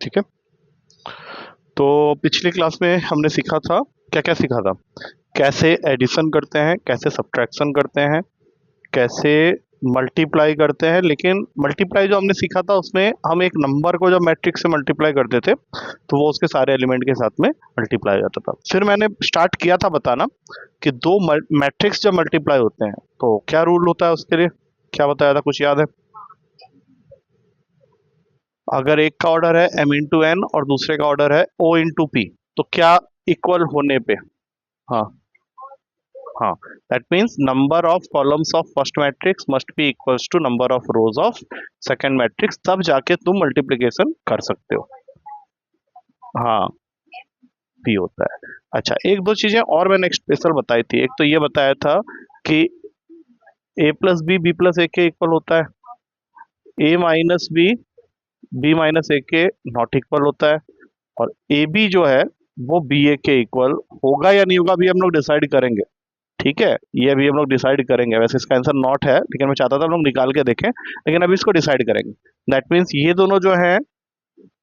ठीक है। तो पिछली क्लास में हमने सीखा था, क्या क्या सीखा था, कैसे एडिशन करते हैं, कैसे सब्ट्रैक्शन करते हैं, कैसे मल्टीप्लाई करते हैं। लेकिन मल्टीप्लाई जो हमने सीखा था उसमें हम एक नंबर को जब मैट्रिक्स से मल्टीप्लाई करते थे तो वो उसके सारे एलिमेंट के साथ में मल्टीप्लाई हो जाता था। फिर मैंने स्टार्ट किया था बताना कि दो मैट्रिक्स जब मल्टीप्लाई होते हैं तो क्या रूल होता है उसके लिए, क्या बताया था, कुछ याद है? अगर एक का ऑर्डर है m इंटू एन और दूसरे का ऑर्डर है o इंटू पी, तो क्या इक्वल होने पे, हाँ हाँ, that means number of columns of first matrix must be equals to number of rows of second matrix, तब जाके तुम मल्टीप्लिकेशन कर सकते हो। हाँ, पी होता है। अच्छा, एक दो चीजें और मैंने स्पेशल बताई थी। एक तो ये बताया था कि a प्लस बी प्लस ए के इक्वल होता है, a माइनस बी माइनस ए के नॉट इक्वल होता है, और ए बी जो है वो बी ए के इक्वल होगा या नहीं होगा अभी हम लोग डिसाइड करेंगे। ठीक है, ये अभी हम लोग डिसाइड करेंगे। वैसे इसका आंसर नॉट है, लेकिन मैं चाहता था हम लोग निकाल के देखें, लेकिन अभी इसको डिसाइड करेंगे। दैट मीन्स ये दोनों जो है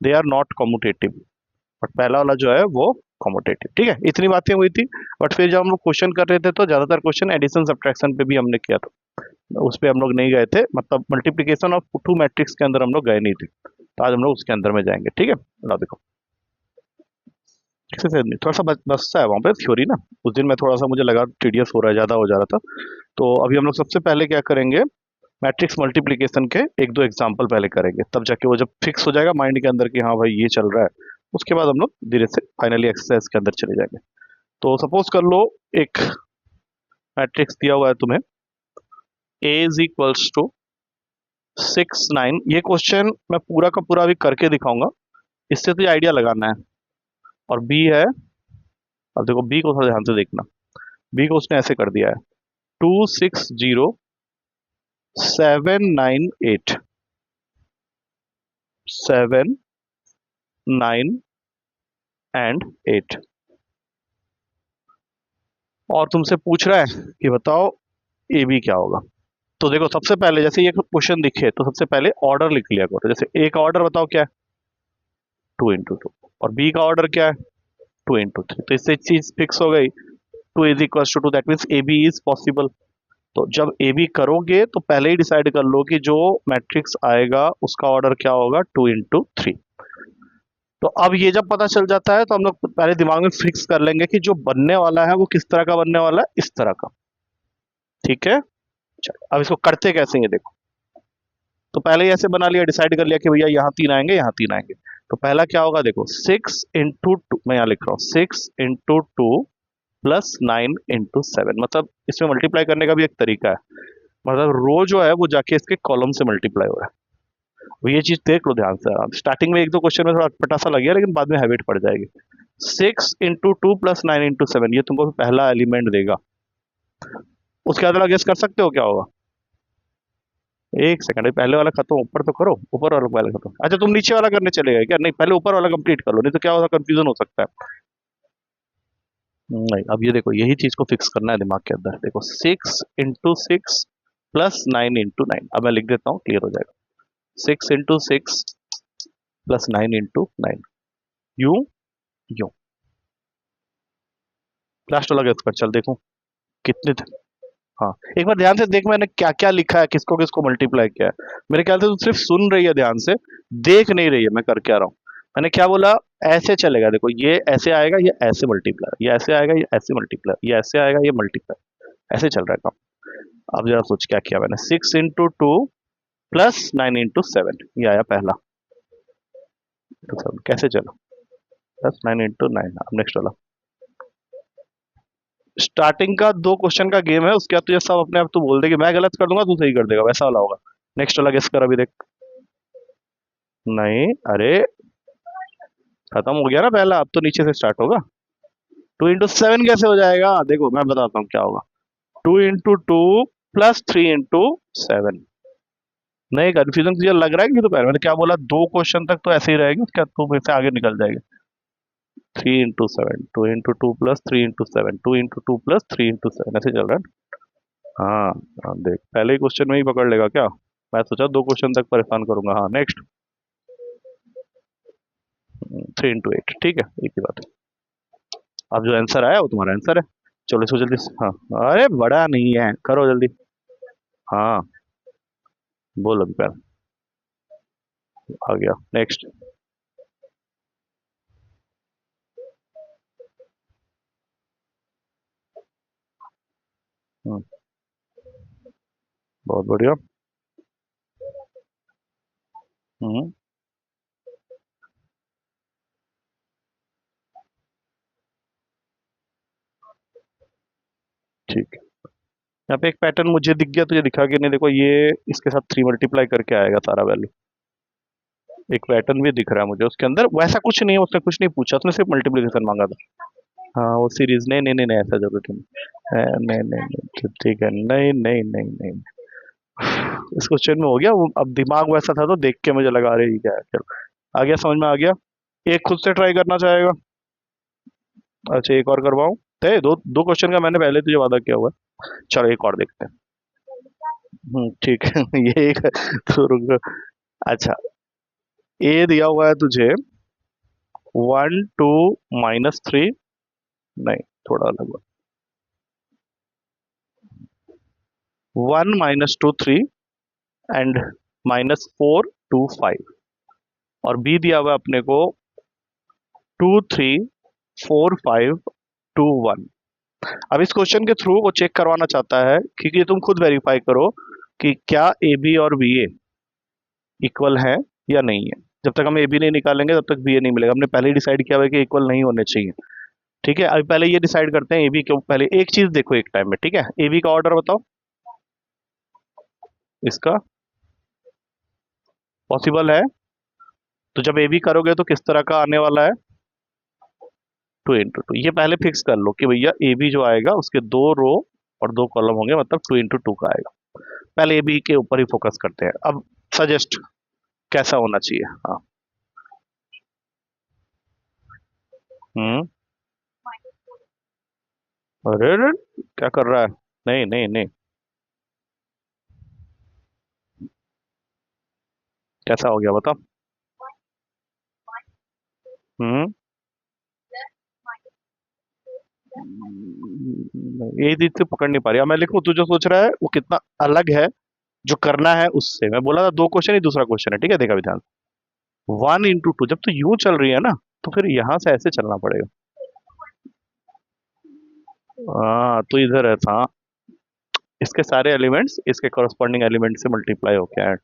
they are not commutative, but पहला वाला जो है वो कॉम्यूटेटिव। ठीक है, इतनी बातें हुई थी। बट फिर जब हम लोग क्वेश्चन कर रहे थे तो ज्यादातर क्वेश्चन एडिशन सब्ट्रैक्शन पे भी हमने किया था, उस पर हम लोग नहीं गए थे। मतलब मल्टीप्लीकेशन ऑफ टू मैट्रिक्स के अंदर हम लोग गए नहीं थे, तो आज हम लोग उसके अंदर में जाएंगे। ठीक है, ला देखो, अच्छे से नहीं, थोड़ा सा बचता है वहाँ पे थ्योरी ना। उस दिन मैं थोड़ा सा मुझे लगा टीडियस हो रहा है, ज़्यादा हो जा रहा था। तो अभी हम लोग सबसे पहले क्या करेंगे, मैट्रिक्स मल्टीप्लिकेशन के एक दो एग्जाम्पल पहले करेंगे, तब जाके वो जब फिक्स हो जाएगा माइंड के अंदर कि हाँ भाई ये चल रहा है, उसके बाद हम लोग धीरे से फाइनली एक्सरसाइज के अंदर चले जाएंगे। तो सपोज कर लो एक मैट्रिक्स दिया हुआ है तुम्हें, ए इज इक्वल्स टू 6 9। ये क्वेश्चन मैं पूरा का पूरा अभी करके दिखाऊंगा, इससे तो ये आइडिया लगाना है। और बी है, अब देखो बी को थोड़ा ध्यान से देखना। बी को उसने ऐसे कर दिया है, 2 6 0 7 9 8, 7 9 एंड 8, और तुमसे पूछ रहा है कि बताओ ए बी क्या होगा। तो देखो सबसे पहले जैसे ये क्वेश्चन दिखे तो सबसे पहले ऑर्डर लिख लिया करो। जैसे ए का ऑर्डर बताओ क्या है, 2 इंटू 2, और बी का ऑर्डर क्या है, 2 इंटू 3। तो इससे चीज फिक्स हो गई, 2 is equal to 2, that means A B is possible. तो जब ए बी करोगे तो पहले ही डिसाइड कर लो कि जो मैट्रिक्स आएगा उसका ऑर्डर क्या होगा, 2 इंटू 3। तो अब ये जब पता चल जाता है तो हम लोग पहले दिमाग में फिक्स कर लेंगे कि जो बनने वाला है वो किस तरह का बनने वाला है, इस तरह का। ठीक है, चलो अब इसको करते कैसे ये देखो। तो पहले ही ऐसे बना लिया, डिसाइड कर लिया कि भैया यहाँ 3 आएंगे, यहाँ 3 आएंगे। तो पहला क्या होगा, देखो 6 इंटू 2, मैं यहाँ लिख रहा हूँ 6 इंटू 2 प्लस 9 इंटू 7। मतलब इसमें मल्टीप्लाई करने का भी एक तरीका है, मतलब रो जो है वो जाके इसके कॉलम से मल्टीप्लाई हो रहा है। वो ये चीज देख लो ध्यान से। स्टार्टिंग में एक दो क्वेश्चन में थोड़ा पटासा लग गया, लेकिन बाद में हैबिट पड़ जाएगी। 6 इंटू 2 प्लस 9 इंटू 7, ये तुमको पहला एलिमेंट देगा। उसके बाद गेस कर सकते हो क्या होगा? एक सेकंड, पहले वाला खत्म, ऊपर तो करो, ऊपर वाला पहले खत्म। अच्छा तुम नीचे वाला करने चले गए क्या? नहीं, पहले ऊपर वाला कंप्लीट कर लो, नहीं तो क्या होगा, कंफ्यूजन हो सकता है। नहीं, अब ये देखो यही चीज को फिक्स करना है दिमाग के अंदर। देखो 6 इंटू 6 प्लस 9 इंटू 9, अब मैं लिख देता हूँ, क्लियर हो जाएगा। 6 into 6 plus 9 into 9, you you. Last वाला गेस कर, चल देखूं कितने थे। हाँ, एक बार ध्यान से देख मैंने क्या क्या लिखा है, किसको किसको मल्टीप्लाई किया है। मेरे ख्याल से तू सिर्फ सुन रही है ध्यान से, देख नहीं रही है मैं कर क्या रहा हूँ। मैंने क्या बोला, ऐसे चलेगा, देखो ये ऐसे आएगा, ये ऐसे मल्टीप्लाई, ये ऐसे आएगा, ये ऐसे मल्टीप्लाई, ये ऐसे आएगा, ये मल्टीप्लाई, ऐसे चल रहा है काम। अब जरा सोच क्या किया मैंने, 6 इंटू 2 प्लस 9 इंटू 7, ये आया पहला। तो सब कैसे चलो, प्लस 9 इंटू 9। अब नेक्स्ट वाला, स्टार्टिंग का दो क्वेश्चन का गेम है, उसके बाद तुझे सब अपने आप तू बोल दे कि मैं गलत कर दूंगा, तू सही कर देगा, वैसा वाला होगा। नेक्स्ट वाला गेस कर अभी देख। नहीं, अरे खत्म हो गया ना पहला, अब तो नीचे से स्टार्ट होगा। 2 इंटू 7 कैसे हो जाएगा, देखो मैं बताता हूँ क्या होगा। 2 इंटू 2 प्लस 3 इंटू 7। नहीं, कंफ्यूजन तुझे लग रहा है कि तो पहले मैंने क्या बोला, दो क्वेश्चन तक तो ऐसे ही रहेगी, उसके बाद तू से आगे निकल जाएगी। 3 into 7, 2 into 2 plus 3 into 7, 2 into 2 plus 3 into 7, ऐसे चल रहा है। हाँ हाँ, देख पहले ही क्वेश्चन में ही पकड़ लेगा क्या? मैं सोचा दो क्वेश्चन तक परेशान करूंगा। हाँ नेक्स्ट। 3 into 8, ठीक है, एक ही बात है। अब जो आंसर आया वो तुम्हारा आंसर है। चलो इसको जल्दी हाँ, अरे बड़ा नहीं है, करो जल्दी। हाँ, बोलो अभी पहले। आ गया नेक्स्ट। बहुत बढ़िया। हम्म, ठीक है। यहाँ पे एक पैटर्न मुझे दिख गया, तुझे दिखा कि नहीं? देखो ये इसके साथ 3 मल्टीप्लाई करके आएगा सारा वैल्यू। एक पैटर्न भी दिख रहा है मुझे उसके अंदर, वैसा कुछ नहीं है, उसने कुछ नहीं पूछा, उसने सिर्फ मल्टीप्लिकेशन मांगा था। हाँ वो सीरीज, नहीं नहीं नहीं नहीं, ऐसा जरूरत नहीं है, नहीं नहीं नहीं, ठीक है, नहीं नहीं नहीं नहीं। इस क्वेश्चन में हो गया वो, अब दिमाग वैसा था तो देख के मुझे लगा रही क्या है। चलो आ गया, समझ में आ गया। एक खुद से ट्राई करना चाहेगा? अच्छा एक और करवाऊं? दो दो क्वेश्चन का मैंने पहले तुझे वादा किया हुआ है। चलो एक और देखते हैं। ठीक है। ये एक, तो रुक। अच्छा, ए दिया हुआ है तुझे 1 2 -3, नहीं थोड़ा अलग, 1 -2 3 एंड -4 2 5, और बी दिया हुआ है अपने को 2 3 4 5 2 1। अब इस क्वेश्चन के थ्रू वो चेक करवाना चाहता है, क्योंकि तुम खुद वेरीफाई करो कि क्या ए बी और बी ए इक्वल है या नहीं है। जब तक हम ए बी नहीं निकालेंगे तब तक बी ए नहीं मिलेगा। हमने पहले ही डिसाइड किया हुआ है कि इक्वल नहीं होने चाहिए। ठीक है, अभी पहले ये डिसाइड करते हैं ए बी क्यों। पहले एक चीज देखो एक टाइम में, ठीक है? ए बी का ऑर्डर बताओ इसका, पॉसिबल है? तो जब ए बी करोगे तो किस तरह का आने वाला है? 2 into 2। ये पहले फिक्स कर लो कि भैया ए बी जो आएगा उसके 2 रो और 2 कॉलम होंगे, मतलब 2 into 2 का आएगा। पहले ए बी के ऊपर ही फोकस करते हैं। अब सजेस्ट कैसा होना चाहिए? हाँ। हम्म। अरे अरे, क्या कर रहा है? नहीं नहीं नहीं, कैसा हो गया बता। हम्म। ये चीज से पकड़ नहीं पा रही। अब मैं लिखूं, तू जो सोच रहा है वो कितना अलग है जो करना है उससे। मैं बोला था दो क्वेश्चन ही दूसरा क्वेश्चन है, ठीक है? देखा विधान, 1 into 2 जब तो यूं चल रही है ना, तो फिर यहां से ऐसे चलना पड़ेगा। हाँ तो इधर है था, इसके सारे एलिमेंट्स इसके कॉरस्पॉन्डिंग एलिमेंट से मल्टीप्लाई होके ऐड।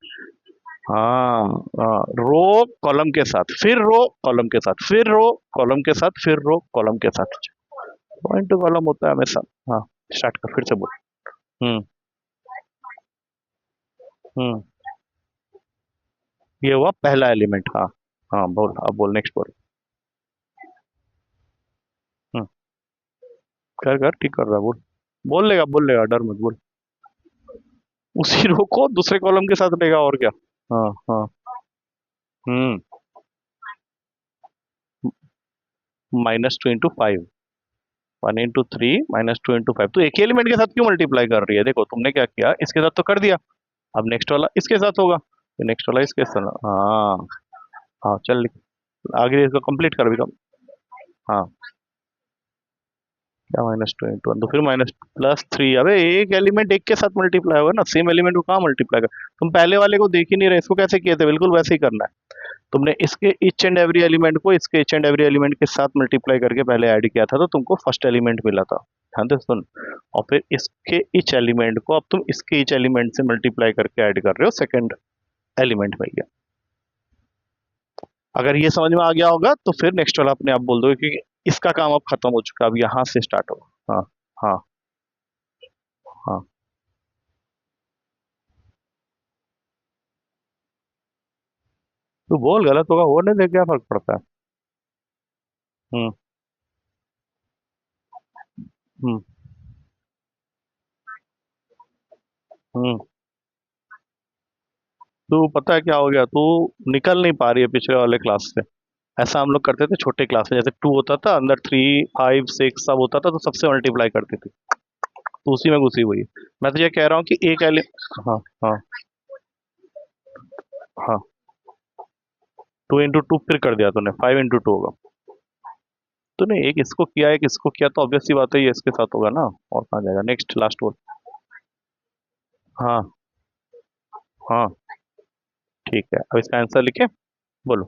हाँ हाँ, रो कॉलम के साथ, फिर रो कॉलम के साथ, फिर रो कॉलम के साथ, फिर रो कॉलम के साथ। पॉइंट टू कॉलम होता है हमेशा। हाँ, स्टार्ट कर फिर से बोल। हम्म। हम्म। ये हुआ पहला एलिमेंट, हाँ। हाँ बोल, अब बोल, नेक्स्ट बोल। हम्म। कर कर, ठीक कर रहा है, बोल। बोल लेगा, डर मत, बोल। उसी रो को दूसरे कॉलम के साथ लेगा, और क्या। हाँ हाँ। हम्म। -2 into 5, 1 into 3 -2 into 5। तो एक ही एलिमेंट के साथ क्यों मल्टीप्लाई कर रही है? देखो तुमने क्या किया, इसके साथ तो कर दिया, अब नेक्स्ट वाला इसके साथ होगा, नेक्स्ट वाला इसके साथ। हाँ हाँ, चल लिख, आगे इसको कंप्लीट कर भी कम। हाँ, क्या -2 into 1, तो फिर +3। अबे एक एलिमेंट एक के साथ मल्टीप्लाई होगा ना, सेम एलिमेंट को कहाँ मल्टीप्लाई कर। तुम पहले वाले को देख ही नहीं रहे, इसको कैसे किए थे? बिल्कुल वैसे ही करना है। तुमने इसके ईच एंड एवरी एलिमेंट को इसके ईच एंड एवरी एलिमेंट के साथ मल्टीप्लाई करके पहले ऐड किया था, तो तुमको फर्स्ट एलिमेंट मिला था। ध्यान से सुन। और फिर इसके ईच एलिमेंट को अब तुम इसके ईच एलिमेंट से मल्टीप्लाई करके ऐड कर रहे हो, सेकंड एलिमेंट में गया। अगर ये समझ में आ गया होगा तो फिर नेक्स्ट वाला अपने आप बोल दो, क्योंकि इसका काम अब खत्म हो चुका है, अब यहाँ से स्टार्ट होगा। हाँ हाँ हाँ। तू बोल, गलत होगा, होने दे, क्या फर्क पड़ता है। हम्म। हम्म। हम्म। तू पता है क्या हो गया, तू निकल नहीं पा रही है पिछले वाले क्लास से। ऐसा हम लोग करते थे छोटे क्लास में, जैसे 2 होता था, अंदर 3 5 6 सब होता था, तो सबसे मल्टीप्लाई करती थी। तो उसी में घुसी हुई है। मैं तो ये कह रहा हूँ कि एक एलि हाँ हाँ हाँ। 2 into 2 फिर कर दिया तूने, 5 into 2 होगा। तूने एक इसको किया एक इसको किया, तो ऑब्वियस सी बात है ये इसके साथ होगा ना, और कहाँ जाएगा। नेक्स्ट लास्ट बोल। हाँ हाँ ठीक है, अब इसका आंसर लिखे, बोलो।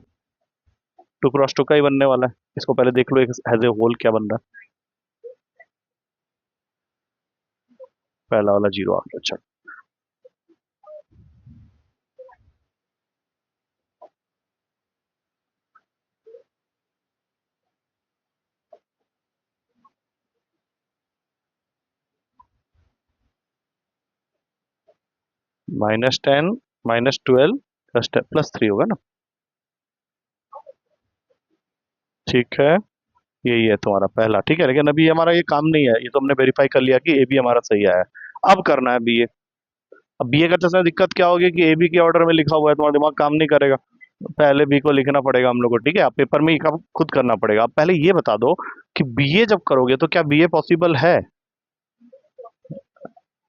2 क्रॉस 2 का ही बनने वाला है, इसको पहले देख लो एक एज ए होल क्या बन रहा है। पहला वाला जीरो आ गया, अच्छा। -10 -12 +3 होगा ना। ठीक है, यही है तुम्हारा पहला, ठीक है। लेकिन अभी हमारा ये काम नहीं है, ये तो हमने वेरीफाई कर लिया कि ए बी हमारा सही आया है। अब करना है बी ए। अब बी ए करते समय दिक्कत क्या होगी कि ए बी के ऑर्डर में लिखा हुआ है, तुम्हारा दिमाग काम नहीं करेगा। पहले बी को लिखना पड़ेगा हम लोग को, ठीक है। आप पेपर में ही काम खुद करना पड़ेगा। आप पहले ये बता दो कि बी ए जब करोगे तो क्या बी ए पॉसिबल है।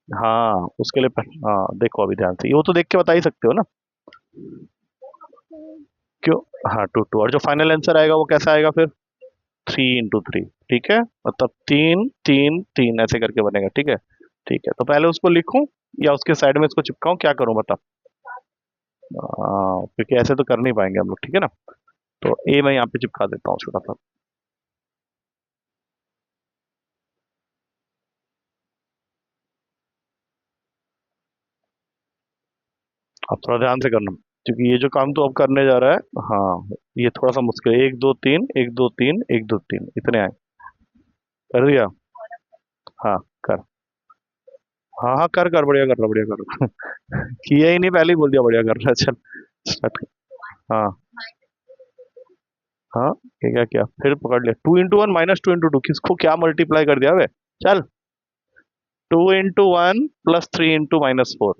हाँ उसके लिए हाँ देखो अभी ध्यान से, वो तो देख के बता ही सकते हो ना। क्यों। हाँ 2 2, और जो फाइनल आंसर आएगा वो कैसा आएगा फिर, 3 into 3, ठीक है। मतलब 3 3 3 ऐसे करके बनेगा, ठीक है। ठीक है, तो पहले उसको लिखूं या उसके साइड में इसको चिपकाऊं, क्या करूं बता। क्योंकि ऐसे तो कर नहीं पाएंगे हम लोग, ठीक है ना। तो ए मैं यहाँ पे चिपका देता हूँ छोटा सा। अब थोड़ा ध्यान से करना, क्योंकि ये जो काम तो अब करने जा रहा है, हाँ ये थोड़ा सा मुश्किल है। 1 2 3 1 2 3 1 2 3 इतने आए। कर दिया। हाँ कर। हाँ हाँ कर कर, बढ़िया कर रहा, बढ़िया कर रहा। किया ही नहीं, पहले ही बोल दिया बढ़िया कर रहा है, चल स्टार्ट कर। हाँ हाँ, ये क्या किया फिर, पकड़ लिया। 2 into 1 -2 into 2, किसको क्या मल्टीप्लाई कर दिया बे। चल 2 into 1 +3 into -4,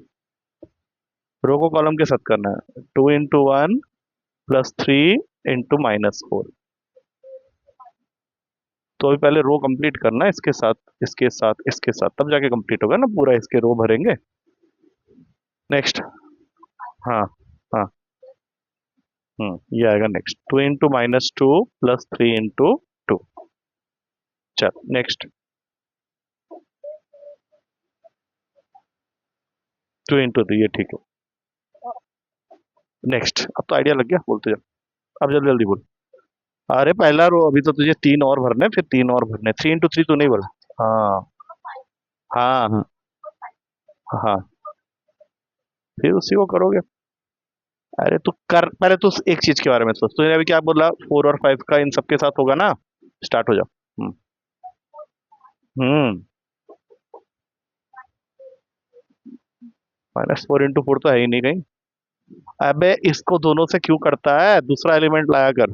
रो को कॉलम के साथ करना है। 2 into 1 +3 into -4। तो अभी पहले रो कंप्लीट करना है, इसके साथ इसके साथ इसके साथ, तब जाके कंप्लीट होगा ना पूरा, इसके रो भरेंगे। नेक्स्ट। हाँ हाँ। ये आएगा नेक्स्ट, 2 into -2 +3 into 2। चल नेक्स्ट। 2 into 3, ये ठीक है। नेक्स्ट, अब तो आइडिया लग गया, बोलते जा। अब जल्दी जल्दी बोल। अरे पहला रो, अभी तो तुझे 3 और भरने, फिर 3 और भरने। 3 into 3 तो नहीं बोला। हाँ हाँ हाँ हाँ, फिर उसी को करोगे। अरे तू कर, पहले तू एक चीज के बारे में सोच। तूने अभी क्या बोला, 4 और 5 का इन सबके साथ होगा ना। स्टार्ट हो जाओ। हम्म -4 into 4 तो है ही नहीं कहीं। अबे इसको दोनों से क्यों करता है, दूसरा एलिमेंट लाया कर।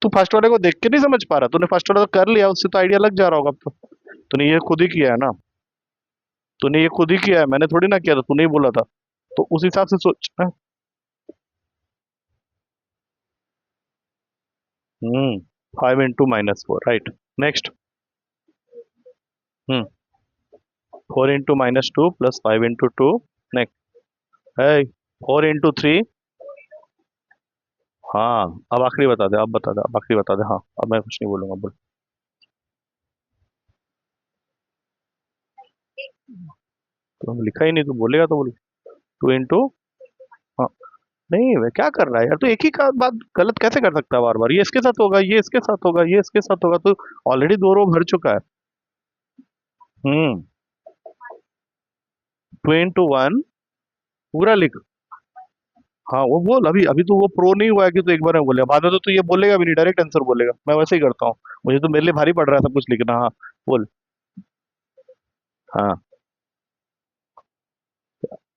तू फर्स्ट वाले को देख के नहीं समझ पा रहा, तूने फर्स्ट वाला तो कर लिया, उससे तो आइडिया लग जा रहा होगा अब तो। तूने ये खुद ही किया है ना। तूने ये खुद ही किया है, मैंने थोड़ी ना किया था, तूने ही बोला था। तो उस हिसाब से सोच। हम्म 5 into -4, राइट। नेक्स्ट। हम्म 4 into -2 +5 into 2। नेक्स्ट है 4 into 3। हाँ अब आखिरी बता दे, अब बता दे, अब आखिरी बता दे। हाँ अब मैं कुछ नहीं बोलूंगा, बोल। तो लिखा ही नहीं, तो बोलेगा तो बोल। 2 into। हाँ नहीं, मैं क्या कर रहा है यार, तो एक ही का बात गलत कैसे कर सकता है बार बार। ये इसके साथ होगा, ये इसके साथ होगा, ये इसके साथ होगा, तो ऑलरेडी 2 रो भर चुका है। हम्म 2 into 1 पूरा लिख। हाँ वो बोल, अभी अभी तो वो प्रो नहीं हुआ है कि तो एक बार में बोलेगा, बाद में तो तू ये बोलेगा भी नहीं, डायरेक्ट आंसर बोलेगा। मैं वैसे ही करता हूँ, मुझे तो मेरे लिए भारी पड़ रहा है सब कुछ लिखना। हाँ बोल। हाँ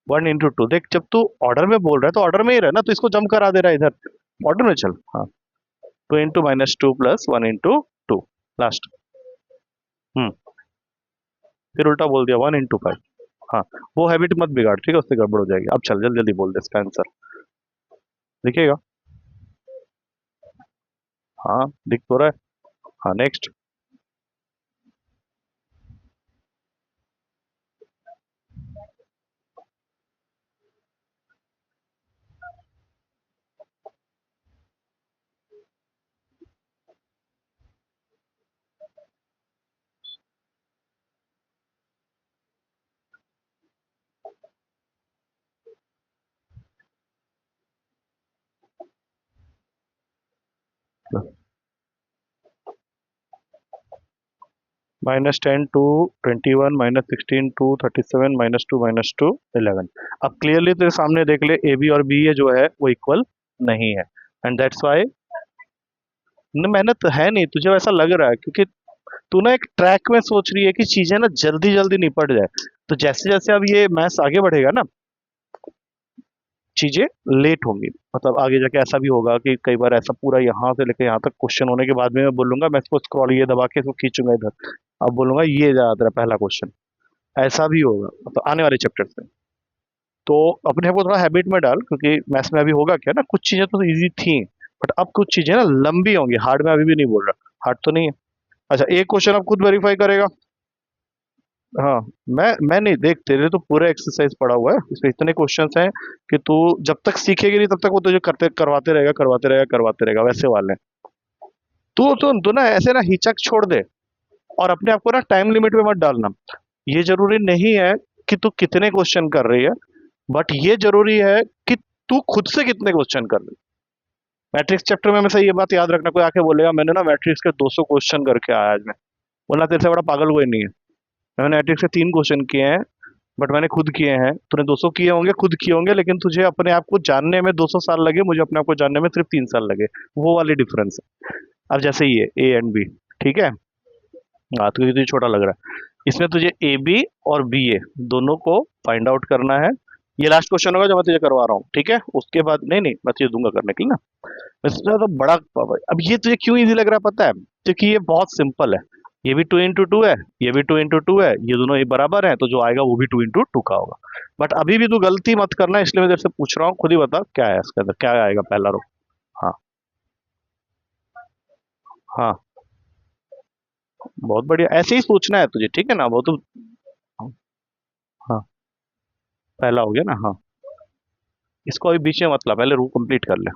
1 into 2, देख जब तू ऑर्डर में बोल रहा है तो ऑर्डर में ही रहना, तो इसको जम करा दे रहा है इधर। ऑर्डर में चल। हाँ 2 into -2 +1 into 2, लास्ट। हम्म फिर उल्टा बोल दिया, 1 into 5। हाँ वो हैबिट मत बिगाड़, ठीक है, उससे गड़बड़ हो जाएगी। अब चल जल्दी जल्दी बोल दे इसका आंसर, दिखेगा। हाँ दिख तो रहा है। हाँ नेक्स्ट। -10 to 21, -16 to 37, -2 11। अब क्लियरली तेरे सामने देख ले, ए बी और बी ये जो है वो इक्वल नहीं है, एंड दैट्स वाई मेहनत तो है नहीं, तुझे वैसा लग रहा है क्योंकि तू ना एक ट्रैक में सोच रही है कि चीजें ना जल्दी जल्दी निपट जाए। तो जैसे जैसे अब ये मैथ्स आगे बढ़ेगा ना, चीजें लेट होंगी। मतलब आगे जाके ऐसा भी होगा कि कई बार ऐसा पूरा यहाँ से लेके यहाँ तक क्वेश्चन होने के बाद में मैं बोलूंगा, मैं इसको स्क्रॉल ये दबा के इसको खींचूंगा इधर, अब बोलूंगा ये जा तेरा पहला क्वेश्चन। ऐसा भी होगा मतलब आने वाले चैप्टर में। तो अपने आप को थोड़ा हैबिट में डाल, क्योंकि मैथ्स में अभी होगा क्या ना, कुछ चीजें तो इजी थी, बट अब कुछ चीजें ना लंबी होंगी। हार्ड में अभी भी नहीं बोल रहा, हार्ड तो नहीं है। अच्छा, एक क्वेश्चन आप खुद वेरीफाई करेगा। हाँ, मैं नहीं, देख तेरे तो पूरा एक्सरसाइज पड़ा हुआ है, इसमें इतने क्वेश्चंस हैं कि तू जब तक सीखेगी नहीं तब तक वो तुझे करते करवाते रहेगा करवाते रहेगा करवाते रहेगा, वैसे वाले हैं। तू ना ऐसे ना हिचक छोड़ दे, और अपने आप को ना टाइम लिमिट में मत डालना। ये जरूरी नहीं है कि तू कितने क्वेश्चन कर रही है, बट ये जरूरी है कि तू खुद से कितने क्वेश्चन कर रही है। मैट्रिक्स चैप्टर में हमेशा ये बात याद रखना, कोई आके बोलेगा मैंने ना मैट्रिक्स के 200 क्वेश्चन करके आया आज मैं, बोलना तेरे से बड़ा पागल कोई नहीं है। मैंने मैट्रिक्स के 3 क्वेश्चन किए हैं, बट मैंने खुद किए हैं। तूने 200 किए होंगे, खुद किए होंगे, लेकिन तुझे अपने आप को जानने में 200 साल लगे, मुझे अपने आप को जानने में सिर्फ 3 साल लगे। वो वाली डिफरेंस है। अब जैसे ये ए एंड बी, ठीक है, हाँ तो ये तुझे छोटा लग रहा है, इसमें तुझे ए बी और बी ए दोनों को फाइंड आउट करना है। ये लास्ट क्वेश्चन होगा जो मैं तुझे करवा रहा हूँ, ठीक है, उसके बाद नहीं नहीं मैं तुझे दूंगा करने के लिए ना। इसमें तो बड़ा, अब ये तुझे क्यों इजी लग रहा है पता है, क्योंकि ये बहुत सिंपल है। ये भी 2 into 2 है, ये भी 2 into 2 है, ये दोनों ही बराबर हैं, तो जो आएगा वो भी 2 into 2 का होगा। बट अभी भी तू गलती मत करना, इसलिए मैं तेरे से पूछ रहा हूँ, खुद ही बता क्या है इसके अंदर, क्या आएगा पहला रो। हाँ। हाँ, बहुत बढ़िया, ऐसे ही सोचना है तुझे, ठीक है ना, वो तो। हाँ, पहला हो गया ना, हाँ। इसको अभी बीच में मत ला, पहले रो कंप्लीट कर ले।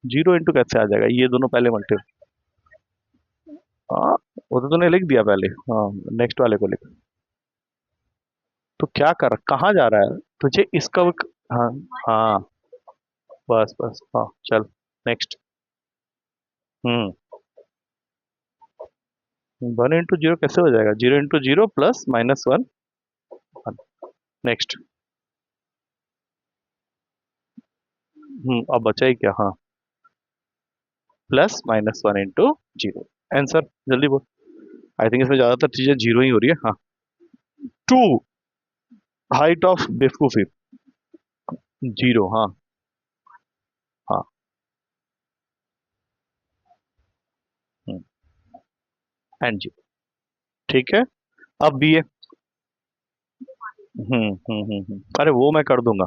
0 into कैसे आ जाएगा, ये दोनों पहले मल्टी। हाँ, वो तो तूने लिख दिया पहले, हाँ। नेक्स्ट वाले को लिख। तो क्या कर, कहाँ जा रहा है तुझे इसका हाँ। हाँ, बस बस, हाँ चल। नेक्स्ट। हम्म। 1 into 0 कैसे हो जाएगा, 0 into 0 +-1। नेक्स्ट। अब बचा ही क्या, हाँ, +-1 into 0। आंसर जल्दी बोल। आई थिंक इसमें ज्यादातर चीजें जीरो ही हो रही है, हाँ। 2 हाइट ऑफ बेवकूफी। 0, हाँ। हाँ। एंड 0, ठीक है। अब बी ए। अरे वो मैं कर दूंगा,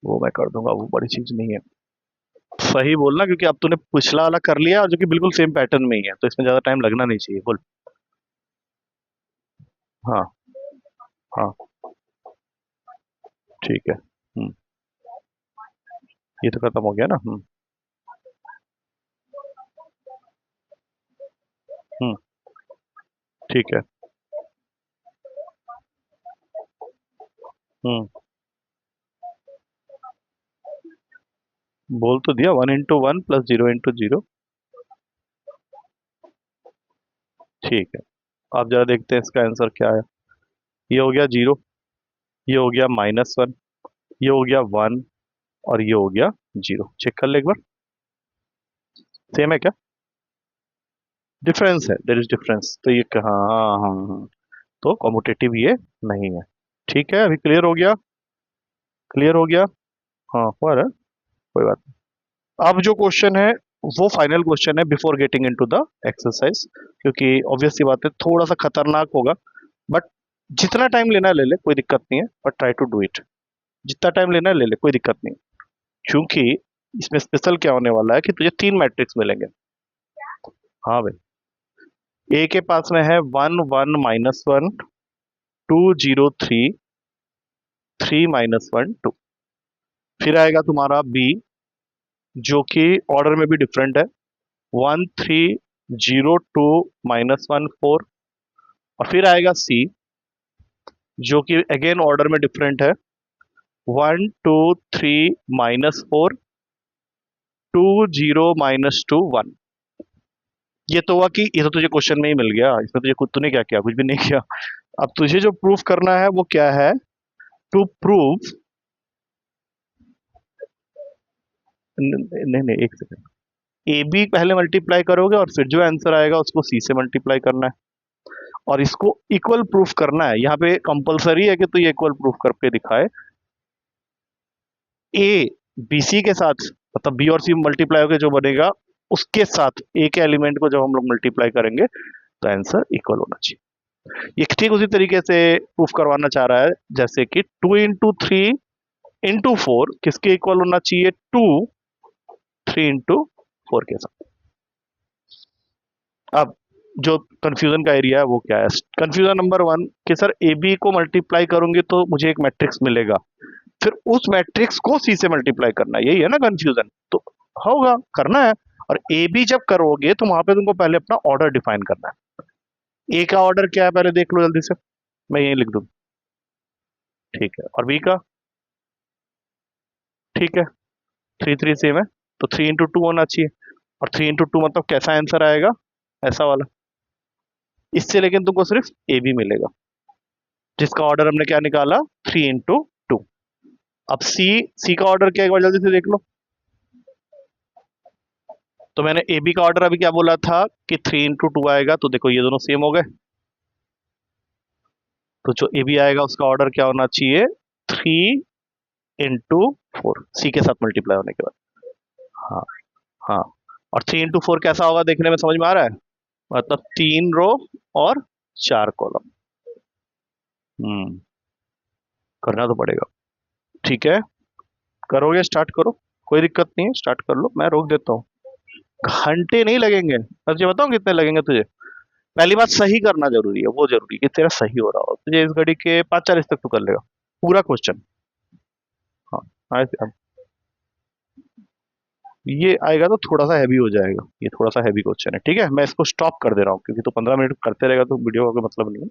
वो मैं कर दूंगा, वो बड़ी चीज नहीं है। सही बोलना, क्योंकि अब तूने पिछला वाला कर लिया और जो कि बिल्कुल सेम पैटर्न में ही है, तो इसमें ज्यादा टाइम लगना नहीं चाहिए, बोल। हाँ। हाँ, ठीक है। ये तो खत्म हो गया ना। हम्म, ठीक है। हम्म, बोल तो दिया, 1 into 1 +0 into 0। ठीक है, अब जरा देखते हैं इसका आंसर क्या है। ये हो गया 0, ये हो गया -1, ये हो गया 1, और ये हो गया 0। चेक कर ले एक बार, सेम है क्या? डिफरेंस है, देयर इज डिफरेंस, तो ये कहाँ, हाँ हाँ हाँ, तो कॉम्पिटेटिव ये नहीं है। ठीक है, अभी क्लियर हो गया, क्लियर हो गया। हाँ, हो रहा है, कोई बात नहीं। अब जो क्वेश्चन है वो फाइनल क्वेश्चन है before getting into the exercise, क्योंकि ऑब्वियस सी बात है थोड़ा सा खतरनाक होगा, बट जितना टाइम लेना है ले ले, कोई दिक्कत नहीं है, but try to do it. जितना टाइम लेना है ले ले, कोई दिक्कत नहीं। क्योंकि इसमें स्पेशल क्या होने वाला है कि तुझे 3 मैट्रिक्स मिलेंगे। हाँ भाई, ए के पास में है 1 1 -1 2 0 3 3 -1 2। फिर आएगा तुम्हारा बी, जो कि ऑर्डर में भी डिफरेंट है, 1 3 0 2 -1 4। और फिर आएगा सी, जो कि अगेन ऑर्डर में डिफरेंट है, 1 2 3 -4 2 0 -2 1। ये तो हुआ कि ये तो तुझे क्वेश्चन में ही मिल गया, इसमें तुझे खुद तूने क्या किया, कुछ भी नहीं किया। अब तुझे जो प्रूफ करना है वो क्या है, टू प्रूव, नहीं नहीं एक सेकंड, ए बी पहले मल्टीप्लाई करोगे और फिर जो आंसर आएगा उसको सी से मल्टीप्लाई करना है, और इसको इक्वल प्रूफ करना है। यहाँ पे कंपलसरी है कि तू ये इक्वल प्रूफ करके दिखाए। ए बी सी के साथ, मतलब बी और सी मल्टीप्लाई होकर जो बनेगा उसके साथ ए के एलिमेंट को जब हम लोग मल्टीप्लाई करेंगे तो आंसर इक्वल होना चाहिए। ये ठीक उसी तरीके से प्रूफ करवाना चाह रहा है जैसे कि 2 into 3 into 4 किसके इक्वल होना चाहिए, 3 into 4 के साथ। अब जो कंफ्यूजन का एरिया है वो क्या है, कंफ्यूजन नंबर 1 कि सर ए बी को मल्टीप्लाई करूंगी तो मुझे एक मैट्रिक्स मिलेगा, फिर उस मैट्रिक्स को सी से मल्टीप्लाई करना है, यही है ना कंफ्यूजन। तो होगा, करना है। और ए बी जब करोगे तो वहां पे तुमको पहले अपना ऑर्डर डिफाइन करना है। ए का ऑर्डर क्या है पहले देख लो जल्दी से, मैं यही लिख दूं, ठीक है, और बी का, ठीक है, 3 3 सेम है, तो 3 into 2 होना चाहिए, और 3 into 2 मतलब कैसा आंसर आएगा, ऐसा वाला। इससे लेकिन तुमको सिर्फ ए बी मिलेगा, जिसका ऑर्डर हमने क्या निकाला, 3 into 2। अब सी, सी का ऑर्डर क्या है एक बार जल्दी से देख लो। तो मैंने ए बी का ऑर्डर अभी क्या बोला था कि 3 into 2 आएगा, तो देखो ये दोनों सेम हो गए, तो जो ए बी आएगा उसका ऑर्डर क्या होना चाहिए, 3 into 4, सी के साथ मल्टीप्लाई होने के बाद। हाँ, हाँ। और 3 into 4 कैसा होगा देखने में समझ में आ रहा है, मतलब 3 रो और 4 कॉलम। हम्म, करना तो पड़ेगा, ठीक है, करोगे, स्टार्ट करो, कोई दिक्कत नहीं है, स्टार्ट कर लो, मैं रोक देता हूँ। घंटे नहीं लगेंगे, मैं तुझे बताऊँ कितने लगेंगे तुझे। पहली बात, सही करना जरूरी है, वो जरूरी है कि तेरा सही हो रहा हो, तुझे इस घड़ी के 5:40 तक तो कर लेगा पूरा क्वेश्चन। हाँ, अब ये आएगा तो थोड़ा सा हैवी हो जाएगा, ये थोड़ा सा हैवी क्वेश्चन है, ठीक है, मैं इसको स्टॉप कर दे रहा हूँ क्योंकि तो 15 मिनट करते रहेगा तो वीडियो का कोई मतलब नहीं है।